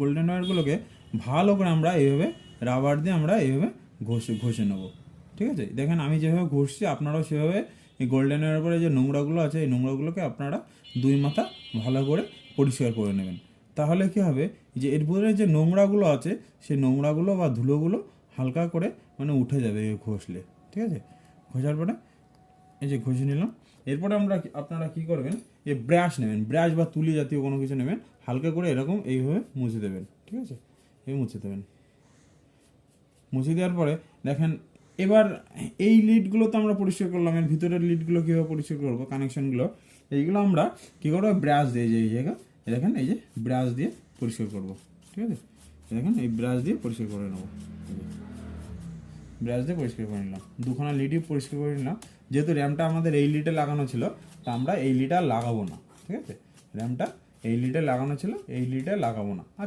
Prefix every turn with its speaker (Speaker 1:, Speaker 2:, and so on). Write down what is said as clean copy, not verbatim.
Speaker 1: Golden ওয়্যারগুলোকে ভালো করে আমরা এইভাবে রাবার দিয়ে আমরা এইভাবে ঘষে নেব। ঠিক আছে, দেখেন আমি যেভাবে ঘষছি আপনারাও সেভাবে এই গোল্ডেন ওয়্যারের পরে যে নোংরাগুলো আছে এই নোংরাগুলোকে আপনারা দুই মাথা ভালো করে পরিষ্কার করে নেবেন। তাহলে কি হবে, যে এর ভিতরে যে নোংরাগুলো আছে সেই নোংরাগুলো বা ধুলোগুলো হালকা করে মানে উঠে যাবে এই ঘষলে। ঠিক আছে, ঘষার পরে এই যে ঘষে নিলাম। এরপরে আপনারা কি করবেন, এই ব্রাশ নেবেন, ব্রাশ বা তুলি জাতীয় কোনো কিছু নেবেন, হালকা করে এরকম এইভাবে মুছে দেবেন। ঠিক আছে, এই মুছে দেবেন। মুছে দেওয়ার পরে দেখেন এবার এই লিডগুলো তো আমরা পরিষ্কার করলাম, এর ভিতরের লিডগুলো কীভাবে পরিষ্কার করবো, কানেকশনগুলো এইগুলো আমরা কী করবো, ব্রাশ দিয়ে এই জায়গা দেখেন এই যে ব্রাশ দিয়ে পরিষ্কার করবো। ঠিক আছে, দেখেন এই ব্রাশ দিয়ে পরিষ্কার করে নেবো। ব্রাশ দিয়ে পরিষ্কার করে নিলাম, দুখানা লিডই পরিষ্কার করে নিলাম। যেহেতু র্যামটা আমাদের এই লিডে লাগানো ছিল, তা আমরা এই লিড আর লাগাবো না। ঠিক আছে, র্যামটা এই লিডে লাগানো ছিল, এই লিডে লাগাবো না।